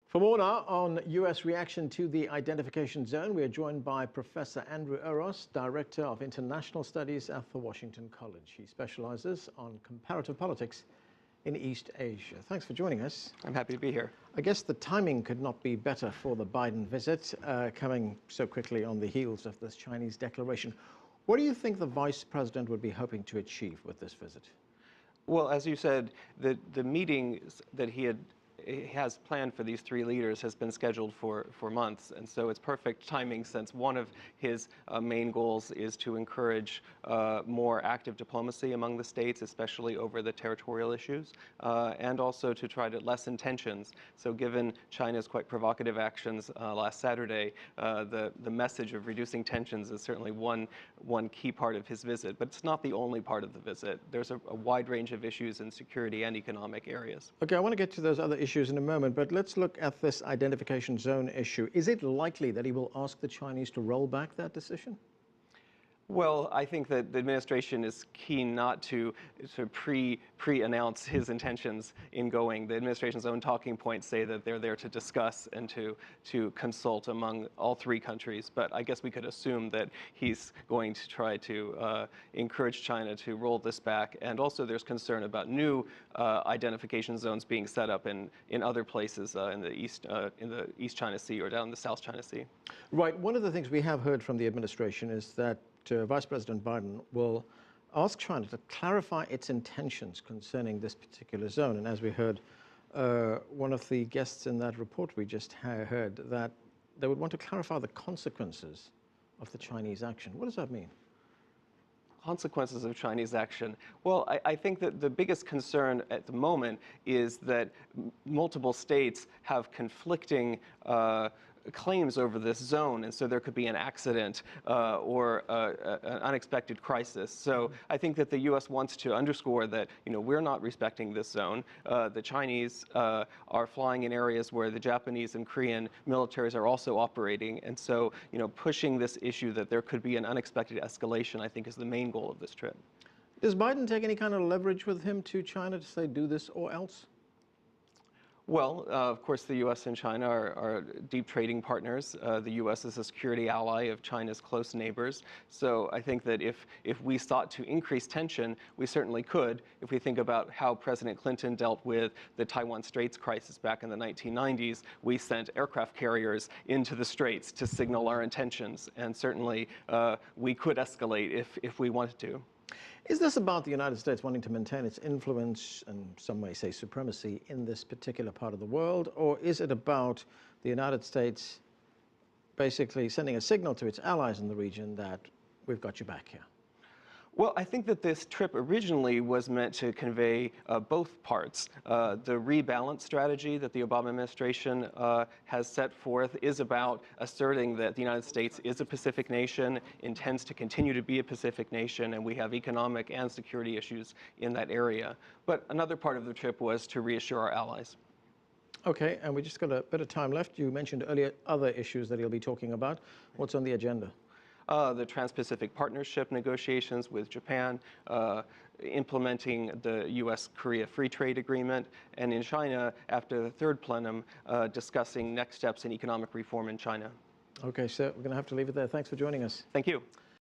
For more now on U.S. reaction to the identification zone, we are joined by Professor Andrew Oros, Director of International Studies at the Washington College. He specializes on comparative politics in East Asia. Thanks for joining us. I'm happy to be here. I guess the timing could not be better for the Biden visit, coming so quickly on the heels of this Chinese declaration. What do you think the Vice President would be hoping to achieve with this visit? Well, as you said, the meeting that he has planned for these three leaders has been scheduled for months, and so it's perfect timing since one of his main goals is to encourage more active diplomacy among the states, especially over the territorial issues, and also to try to lessen tensions. So given China's quite provocative actions last Saturday, the message of reducing tensions is certainly one key part of his visit, but it's not the only part of the visit. There's a wide range of issues in security and economic areas. Okay, I want to get to those other issues in a moment, but let's look at this identification zone issue. Is it likely that he will ask the Chinese to roll back that decision? Well, I think that the administration is keen not to pre-announce his intentions in going. The administration's own talking points say that they're there to discuss and to consult among all three countries. But I guess we could assume that he's going to try to encourage China to roll this back. And also there's concern about new identification zones being set up in other places in the East China Sea or down the South China Sea. Right. One of the things we have heard from the administration is that Vice President Biden will ask China to clarify its intentions concerning this particular zone. And as we heard, one of the guests in that report we just heard, that they would want to clarify the consequences of the Chinese action. What does that mean? Consequences of Chinese action. Well, I think that the biggest concern at the moment is that multiple states have conflicting claims over this zone, and so there could be an accident or an unexpected crisis. So I think that the U.S. wants to underscore that, we're not respecting this zone. The Chinese are flying in areas where the Japanese and Korean militaries are also operating, and so, pushing this issue that there could be an unexpected escalation, I think, is the main goal of this trip. Does Biden take any kind of leverage with him to China to say, do this or else? Well, of course, the U.S. and China are deep trading partners. The U.S. is a security ally of China's close neighbors. So I think that if we sought to increase tension, we certainly could. If we think about how President Clinton dealt with the Taiwan Straits crisis back in the 1990s, we sent aircraft carriers into the Straits to signal our intentions. And certainly we could escalate if we wanted to. Is this about the United States wanting to maintain its influence, and some may say supremacy, in this particular part of the world? Or is it about the United States basically sending a signal to its allies in the region that we've got you back here? Well, I think that this trip originally was meant to convey both parts. The rebalance strategy that the Obama administration has set forth is about asserting that the United States is a Pacific nation, intends to continue to be a Pacific nation, and we have economic and security issues in that area. But another part of the trip was to reassure our allies. Okay, and we just got a bit of time left. You mentioned earlier other issues that he'll be talking about. What's on the agenda? The Trans-Pacific Partnership negotiations with Japan, implementing the U.S.-Korea Free Trade Agreement, and in China, after the third plenum, discussing next steps in economic reform in China. Okay, so we're going to have to leave it there. Thanks for joining us. Thank you.